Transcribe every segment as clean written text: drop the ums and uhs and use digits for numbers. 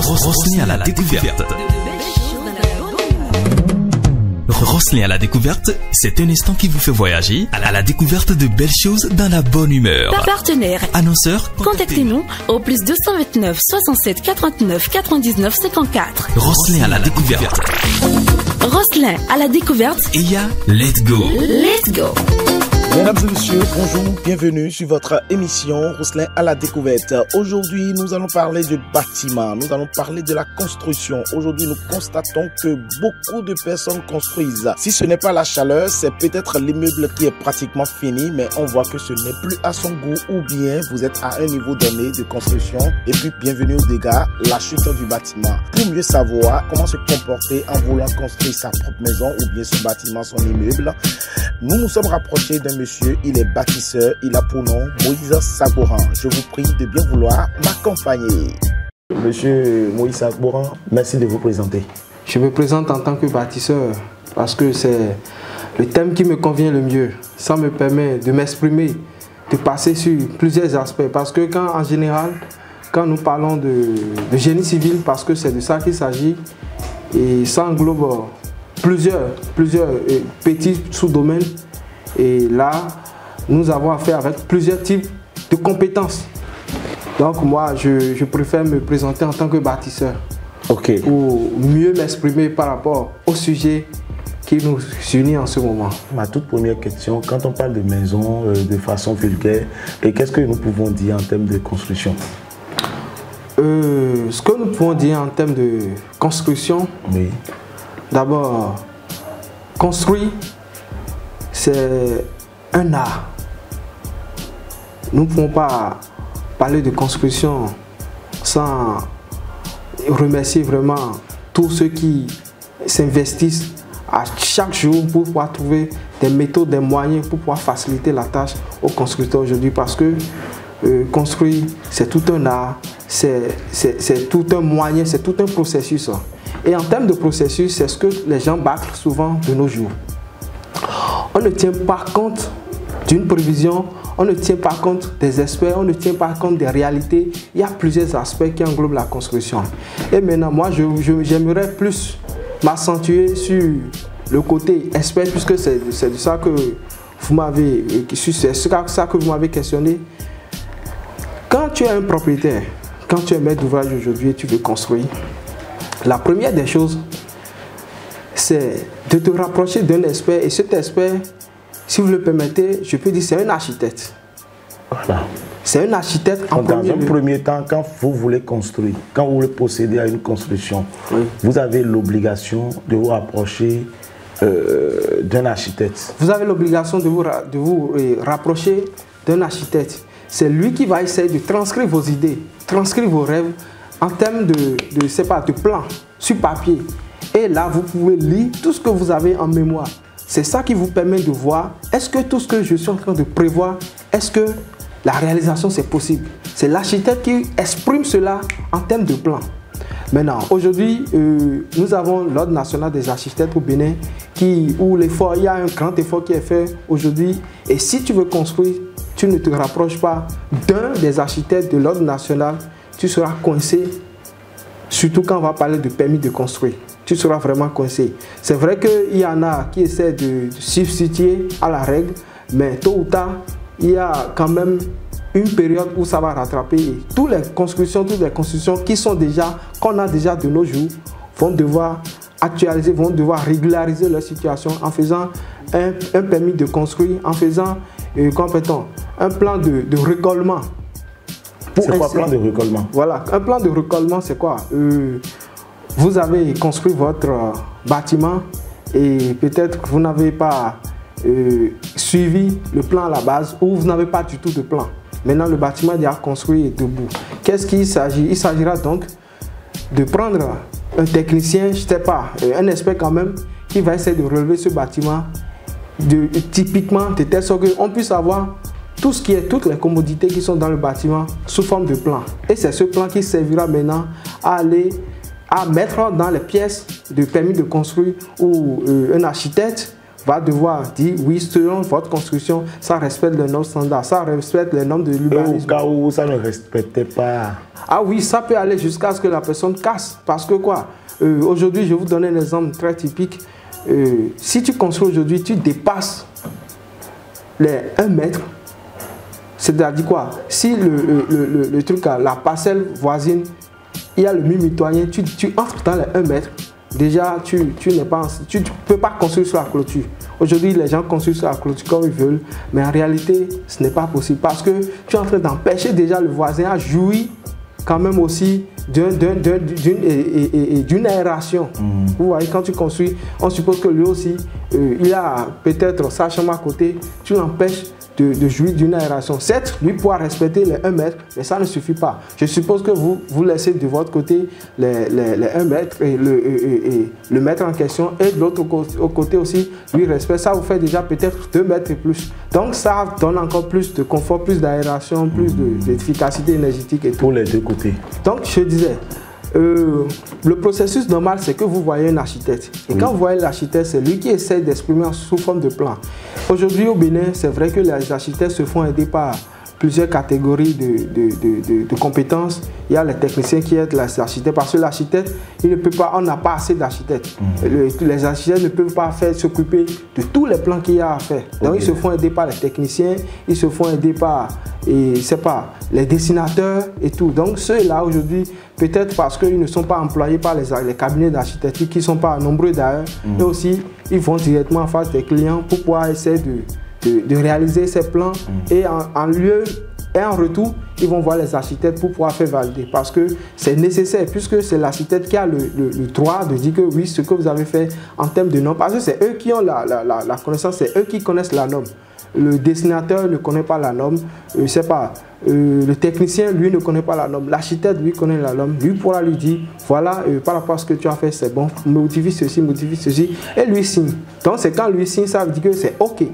Roselyne à la découverte. Roselyne à la découverte, c'est un instant qui vous fait voyager à la découverte de belles choses dans la bonne humeur. Partenaire, annonceur, contactez-nous au plus 229 67 89 99 54. Roselyne à la découverte. Roselyne à la découverte. Et il y a Let's Go. Let's Go. Mesdames et messieurs, bonjour, bienvenue sur votre émission Roselyne à la découverte. Aujourd'hui, nous allons parler de bâtiments, nous allons parler de la construction. Aujourd'hui, nous constatons que beaucoup de personnes construisent. Si ce n'est pas la chaleur, c'est peut-être l'immeuble qui est pratiquement fini, mais on voit que ce n'est plus à son goût, ou bien vous êtes à un niveau donné de construction. Et puis, bienvenue aux dégâts, la chute du bâtiment. Pour mieux savoir comment se comporter en voulant construire sa propre maison, ou bien son bâtiment, son immeuble, nous nous sommes rapprochés d'un monsieur, il est bâtisseur, il a pour nom Moïse Sagboran. Je vous prie de bien vouloir m'accompagner. Monsieur Moïse Sagboran, merci de vous présenter. Je me présente en tant que bâtisseur parce que c'est le thème qui me convient le mieux. Ça me permet de m'exprimer, de passer sur plusieurs aspects. Parce que en général, quand nous parlons de génie civil, parce que c'est de ça qu'il s'agit, et ça englobe plusieurs petits sous-domaines. Et là, nous avons affaire avec plusieurs types de compétences. Donc moi, je préfère me présenter en tant que bâtisseur. Ok. Pour mieux m'exprimer par rapport au sujet qui nous unit en ce moment. Ma toute première question, quand on parle de maison de façon vulgaire, qu'est-ce que nous pouvons dire en termes de construction? Ce que nous pouvons dire en termes de construction, oui. D'abord, construire, c'est un art. Nous ne pouvons pas parler de construction sans remercier vraiment tous ceux qui s'investissent à chaque jour pour pouvoir trouver des méthodes, des moyens pour pouvoir faciliter la tâche aux constructeurs aujourd'hui. Parce que construire, c'est tout un art, c'est tout un moyen, c'est tout un processus. Et en termes de processus, c'est ce que les gens bâclent souvent de nos jours. On ne tient pas compte d'une prévision, on ne tient pas compte des experts, on ne tient pas compte des réalités. Il y a plusieurs aspects qui englobent la construction. Et maintenant, moi, j'aimerais plus m'accentuer sur le côté expert, puisque c'est de ça que vous m'avez questionné. Quand tu es un propriétaire, quand tu es maître d'ouvrage aujourd'hui et tu veux construire, la première des choses, c'est de te rapprocher d'un expert. Et cet expert, si vous le permettez, je peux dire c'est un architecte. Voilà. C'est un architecte en premier lieu. Dans un premier temps, quand vous voulez construire, quand vous voulez procéder à une construction, oui, vous avez l'obligation de vous rapprocher d'un architecte. Vous avez l'obligation de vous rapprocher d'un architecte. C'est lui qui va essayer de transcrire vos idées, transcrire vos rêves en termes de plan sur papier. Et là, vous pouvez lire tout ce que vous avez en mémoire. C'est ça qui vous permet de voir, est-ce que tout ce que je suis en train de prévoir, est-ce que la réalisation c'est possible? C'est l'architecte qui exprime cela en termes de plan. Maintenant, aujourd'hui, nous avons l'Ordre national des architectes au Bénin, où il y a un grand effort qui est fait aujourd'hui. Et si tu veux construire, tu ne te rapproches pas d'un des architectes de l'Ordre national, tu seras coincé, surtout quand on va parler de permis de construire. Tu seras vraiment coincé. C'est vrai qu'il y en a qui essaient de substituer à la règle, mais tôt ou tard, il y a quand même une période où ça va rattraper. Et toutes les constructions qu'on a déjà de nos jours vont devoir actualiser, vont devoir régulariser leur situation en faisant un permis de construire, en faisant un plan de récollement. C'est quoi un plan de récollement? Voilà, un plan de récollement, c'est quoi? Vous avez construit votre bâtiment et peut-être que vous n'avez pas suivi le plan à la base ou vous n'avez pas du tout de plan. Maintenant, le bâtiment est déjà construit et debout. Qu'est-ce qu'il s'agit? Il s'agira donc de prendre un technicien, je ne sais pas, un expert quand même, qui va essayer de relever ce bâtiment typiquement de telle sorte qu'on puisse avoir toutes les commodités qui sont dans le bâtiment sous forme de plan. Et c'est ce plan qui servira maintenant à mettre dans les pièces de permis de construire où un architecte va devoir dire oui, selon votre construction, ça respecte les normes standards, ça respecte les normes de l'urbanisme. Au cas où ça ne respectait pas. Ah oui, ça peut aller jusqu'à ce que la personne casse. Parce que quoi, aujourd'hui, je vais vous donner un exemple très typique. Si tu construis aujourd'hui, tu dépasses les 1 mètre. C'est-à-dire quoi? Si le truc, la parcelle voisine, il y a le mur mitoyen, tu entres dans les 1 mètre. Déjà, tu ne peux pas construire sur la clôture. Aujourd'hui, les gens construisent sur la clôture comme ils veulent, mais en réalité, ce n'est pas possible parce que tu es en train d'empêcher déjà le voisin à jouir quand même aussi d'une aération. Vous voyez, quand tu construis, on suppose que lui aussi, il a peut-être sa chambre à côté, tu l'empêches de jouir d'une aération. Certes, lui pourra respecter les 1 mètre, mais ça ne suffit pas. Je suppose que vous laissez de votre côté les 1 mètre et le mètre en question, et de l'autre côté aussi, lui respecte. Ça vous fait déjà peut-être 2 mètres et plus. Donc ça donne encore plus de confort, plus d'aération, plus d'efficacité énergétique et tout. Pour les deux côtés. Donc je disais, le processus normal, c'est que vous voyez un architecte. Et quand vous voyez l'architecte, c'est lui qui essaie d'exprimer sous forme de plan. Aujourd'hui au Bénin, c'est vrai que les architectes se font aider par plusieurs catégories de compétences. Il y a les techniciens qui aident les architectes parce que l'architecte, il ne peut pas, on n'a pas assez d'architectes. Les architectes ne peuvent pas s'occuper de tous les plans qu'il y a à faire. Donc ils se font aider par les techniciens, ils se font aider par les dessinateurs et tout. Donc ceux-là aujourd'hui, peut-être parce qu'ils ne sont pas employés par les cabinets d'architecture qui ne sont pas nombreux d'ailleurs, et aussi ils vont directement en face des clients pour pouvoir essayer de réaliser ces plans et en retour, ils vont voir les architectes pour pouvoir faire valider parce que c'est nécessaire puisque c'est l'architecte qui a le droit de dire que oui, ce que vous avez fait en termes de normes, parce que c'est eux qui ont la connaissance, c'est eux qui connaissent la norme. Le dessinateur ne connaît pas la norme, le technicien, lui, ne connaît pas la norme. L'architecte, lui, connaît la norme. Lui pourra lui dire, voilà, par rapport à ce que tu as fait, c'est bon, modifie ceci, et lui signe. Donc, c'est quand lui signe, ça veut dire que c'est OK.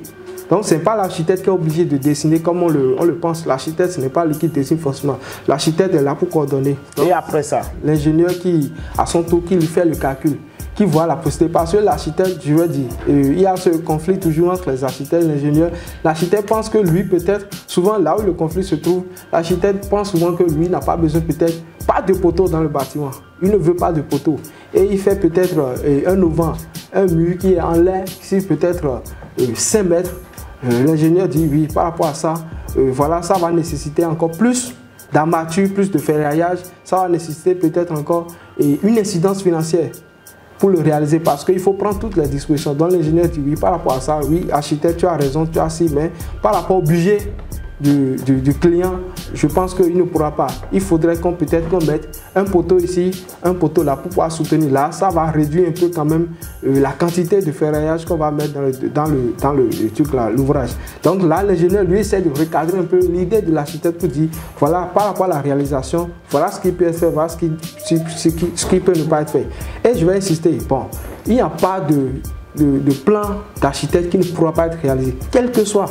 Donc, ce n'est pas l'architecte qui est obligé de dessiner comme on le pense. L'architecte, ce n'est pas lui qui dessine forcément. L'architecte est là pour coordonner. Donc, et après ça, l'ingénieur qui, à son tour, qui lui fait le calcul, qui voit la possibilité. Parce que l'architecte, je veux dire, il y a ce conflit toujours entre les architectes et l'ingénieur. L'architecte pense que lui, peut-être, souvent là où le conflit se trouve, l'architecte pense souvent que lui n'a pas besoin, peut-être, pas de poteau dans le bâtiment. Il ne veut pas de poteau. Et il fait peut-être un auvent, un mur qui est en l'air, si peut-être 5 mètres. L'ingénieur dit oui, par rapport à ça, voilà, ça va nécessiter encore plus d'armature, plus de ferraillage, ça va nécessiter peut-être encore une incidence financière pour le réaliser parce qu'il faut prendre toutes les dispositions. Donc l'ingénieur dit oui, par rapport à ça, oui, architecte, tu as raison, tu as si, mais par rapport au budget du client, je pense qu'il ne pourra pas. Il faudrait qu'on mette un poteau ici, un poteau là pour pouvoir soutenir là. Ça va réduire un peu quand même la quantité de ferraillage qu'on va mettre dans le truc là, l'ouvrage. Donc là, l'ingénieur lui essaie de recadrer un peu l'idée de l'architecte pour dire voilà, par rapport à la réalisation, voilà ce qui peut être fait, voilà ce qui peut ne pas être fait. Et je vais insister, bon, il n'y a pas de plan d'architecte qui ne pourra pas être réalisé, quel que soit.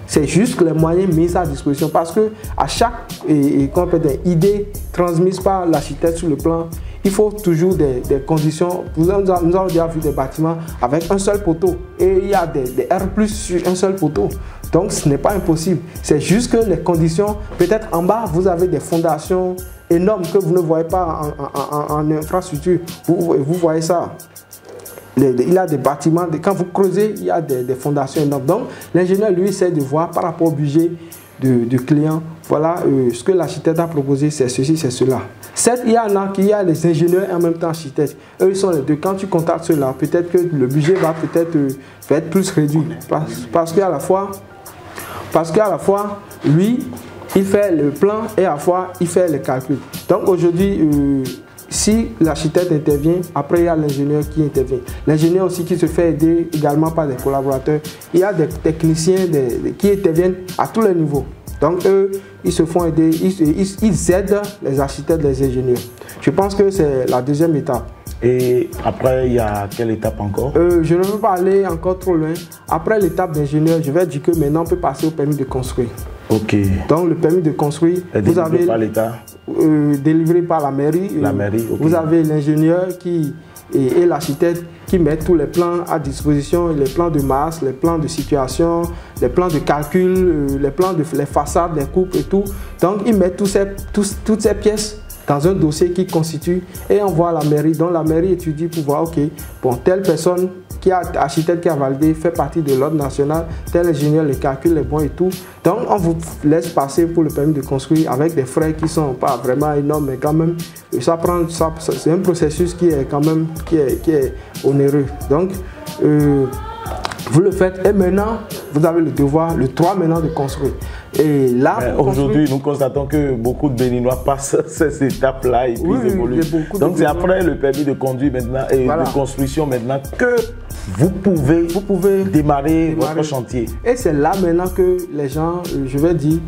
C'est juste les moyens mis à disposition parce que à chaque idée transmise par l'architecte sur le plan, il faut toujours des conditions. Nous avons déjà vu des bâtiments avec un seul poteau et il y a des R+ sur un seul poteau. Donc ce n'est pas impossible. C'est juste que les conditions, peut-être en bas, vous avez des fondations énormes que vous ne voyez pas en infrastructure. Vous voyez ça. Il y a des bâtiments, quand vous creusez, il y a des fondations énormes. Donc, l'ingénieur, lui, essaie de voir par rapport au budget du client, voilà, ce que l'architecte a proposé, c'est ceci, c'est cela. Certes, il y a les ingénieurs et en même temps architectes. Eux, ils sont les deux. Quand tu contactes ceux-là, peut-être que le budget va être plus réduit. Parce qu'à la fois, lui, il fait le plan et à la fois, il fait les calculs. Donc, aujourd'hui, si l'architecte intervient, après il y a l'ingénieur qui intervient. L'ingénieur aussi qui se fait aider également par des collaborateurs. Il y a des techniciens qui interviennent à tous les niveaux. Donc eux, ils se font aider, ils aident les architectes, les ingénieurs. Je pense que c'est la deuxième étape. Et après, il y a quelle étape encore? Je ne veux pas aller encore trop loin. Après l'étape d'ingénieur, je vais dire que maintenant on peut passer au permis de construire. Ok. Donc le permis de construire, vous avez par l'État, délivré par la mairie. La mairie, ok. Vous avez l'ingénieur et l'architecte qui mettent tous les plans à disposition, les plans de masse, les plans de situation, les plans de calcul, les plans de les façades, les coupes et tout. Donc ils mettent toutes ces pièces dans un dossier qui constitue et envoie à la mairie. Donc la mairie étudie pour voir, ok, bon, telle personne qui a architecte qui a validé fait partie de l'ordre national, tel ingénieur les calculs, les bons et tout. Donc on vous laisse passer pour le permis de construire avec des frais qui ne sont pas vraiment énormes, mais quand même ça prend, c'est un processus qui est quand même qui est onéreux. Donc vous le faites et maintenant vous avez le devoir, le droit maintenant de construire. Et là, aujourd'hui, nous constatons que beaucoup de Béninois passent ces étapes-là et puis ils évoluent. Donc c'est après le permis de conduire maintenant et de construction maintenant que vous pouvez démarrer votre chantier. Et c'est là maintenant que les gens, je vais dire,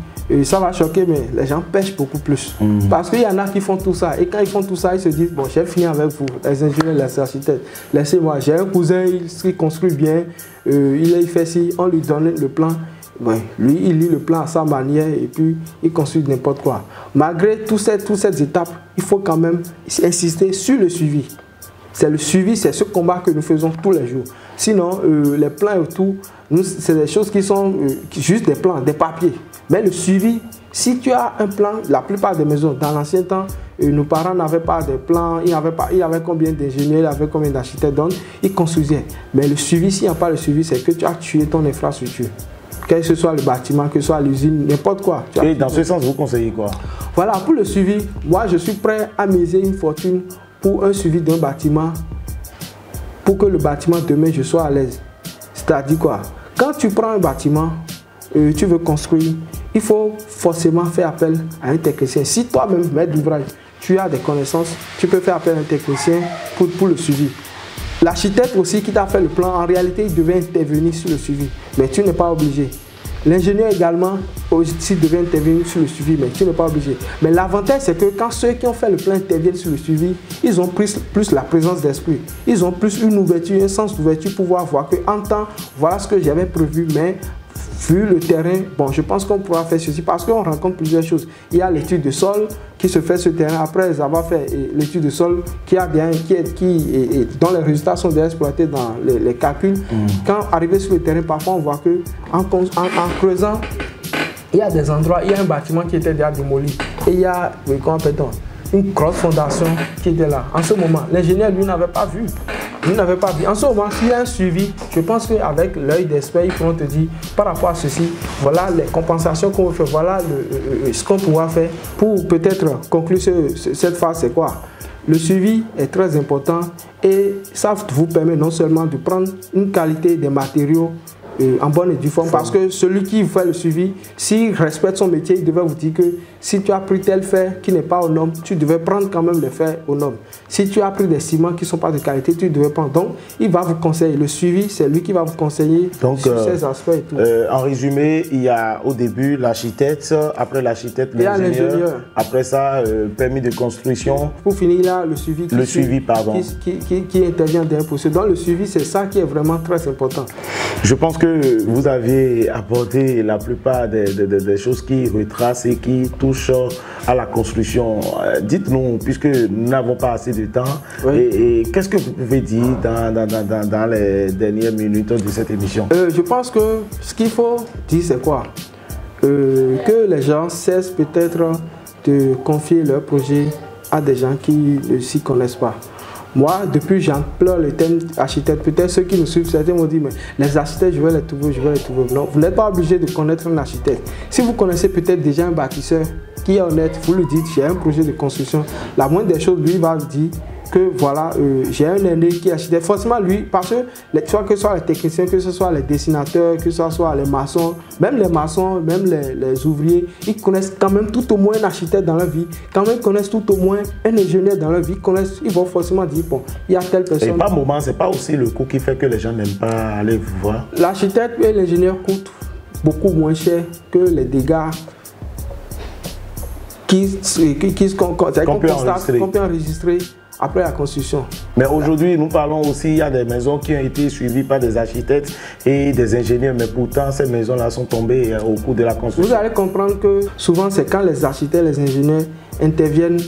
ça va choquer, mais les gens pêchent beaucoup plus. Parce qu'il y en a qui font tout ça. Et quand ils font tout ça, ils se disent, bon, j'ai fini avec vous, les ingénieurs, les architectes. Laissez-moi, j'ai un cousin, il construit bien, il fait ci, on lui donne le plan. Ouais, lui, il lit le plan à sa manière et puis il construit n'importe quoi. Malgré toutes ces étapes, il faut quand même insister sur le suivi. C'est le suivi, c'est ce combat que nous faisons tous les jours. Sinon, les plans et tout, c'est des choses qui sont juste des plans, des papiers. Mais le suivi, si tu as un plan, la plupart des maisons, dans l'ancien temps, nos parents n'avaient pas de plans, il y avait combien d'ingénieurs, il y avait combien d'architectes, donc ils construisaient. Mais le suivi, s'il n'y a pas le suivi, c'est que tu as tué ton infrastructure. Que ce soit le bâtiment, que ce soit l'usine, n'importe quoi. Et dans ce sens, vous conseillez quoi? Voilà, pour le suivi, moi je suis prêt à miser une fortune pour un suivi d'un bâtiment, pour que le bâtiment demain je sois à l'aise. C'est-à-dire quoi? Quand tu prends un bâtiment, tu veux construire, il faut forcément faire appel à un technicien. Si toi-même, maître d'ouvrage, tu as des connaissances, tu peux faire appel à un technicien pour le suivi. L'architecte aussi qui t'a fait le plan, en réalité, il devait intervenir sur le suivi, mais tu n'es pas obligé. L'ingénieur également aussi devait intervenir sur le suivi, mais tu n'es pas obligé. Mais l'avantage, c'est que quand ceux qui ont fait le plan interviennent sur le suivi, ils ont plus la présence d'esprit. Ils ont plus une ouverture, un sens d'ouverture pour voir que en temps, voilà ce que j'avais prévu, mais vu le terrain, bon, je pense qu'on pourra faire ceci parce qu'on rencontre plusieurs choses. Il y a l'étude de sol qui se fait sur le terrain après avoir fait l'étude de sol dont les résultats sont déjà exploités dans les calculs. Quand arrivé sur le terrain, parfois on voit que en creusant, il y a des endroits, il y a un bâtiment qui était déjà démoli et il y a une grosse fondation qui était là. En ce moment, l'ingénieur lui n'avait pas vu. En ce moment, s'il y a un suivi, je pense qu'avec l'œil d'expert, ils pourront te dire par rapport à ceci, voilà les compensations qu'on fait, voilà ce qu'on pourra faire pour peut-être conclure cette phase. C'est quoi? Le suivi est très important et ça vous permet non seulement de prendre une qualité des matériaux en bonne et due forme, parce que celui qui fait le suivi, s'il respecte son métier, il devait vous dire que si tu as pris tel fer qui n'est pas aux normes, tu devais prendre quand même le fer aux normes. Si tu as pris des ciments qui ne sont pas de qualité, tu devais prendre. Donc, il va vous conseiller. Le suivi, c'est lui qui va vous conseiller sur ces aspects et tout. En résumé, il y a au début l'architecte, après l'architecte, l'ingénieur, après ça, permis de construction. Pour finir là, le suivi. Qui intervient derrière pour ce. Donc, le suivi, c'est ça qui est vraiment très important. Je pense que vous avez abordé la plupart des choses qui retracent et qui touchent à la construction. Dites-nous, puisque nous n'avons pas assez de temps, et qu'est-ce que vous pouvez dire dans les dernières minutes de cette émission? Je pense que ce qu'il faut dire, c'est quoi? Que les gens cessent peut-être de confier leurs projets à des gens qui ne s'y connaissent pas. Moi, depuis j'emploie le thème architecte, peut-être ceux qui nous suivent, certains m'ont dit, mais les architectes, je vais les trouver. Non, vous n'êtes pas obligé de connaître un architecte. Si vous connaissez peut-être déjà un bâtisseur qui est honnête, vous lui dites, j'ai un projet de construction. La moindre des choses, lui va vous dire que voilà, j'ai un aîné qui est architecte. Forcément, lui, parce que que ce soit les techniciens, que ce soit les dessinateurs, que ce soit les maçons, même les ouvriers, ils connaissent quand même tout au moins un architecte dans leur vie, quand même connaissent tout au moins un ingénieur dans leur vie, ils vont forcément dire, bon, il y a telle personne. Et par moment, c'est pas aussi le coût qui fait que les gens n'aiment pas aller vous voir? L'architecte et l'ingénieur coûtent beaucoup moins cher que les dégâts qu'on peut enregistrer après la construction. Mais aujourd'hui, nous parlons aussi, il y a des maisons qui ont été suivies par des architectes et des ingénieurs, mais pourtant ces maisons-là sont tombées au cours de la construction. Vous allez comprendre que souvent c'est quand les architectes, les ingénieurs interviennent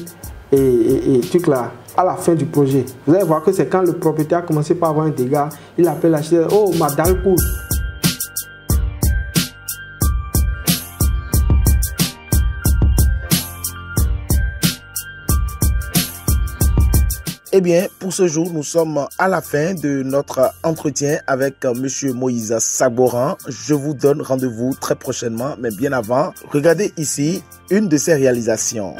et truc là, à la fin du projet. Vous allez voir que c'est quand le propriétaire a commencé par avoir un dégât, il appelle l'architecte, oh ma dalle coule. Eh bien, pour ce jour, nous sommes à la fin de notre entretien avec Monsieur Moïse Sagboran. Je vous donne rendez-vous très prochainement, mais bien avant, regardez ici une de ses réalisations.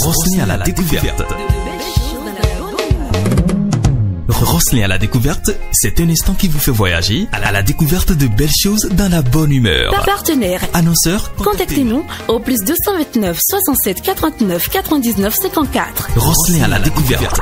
Roselyne à la découverte. Roselyne à la découverte, c'est un instant qui vous fait voyager à la découverte de belles choses dans la bonne humeur. Partenaire, annonceur, contactez-nous au plus 229 67 89 99 54. Roselyne à la découverte.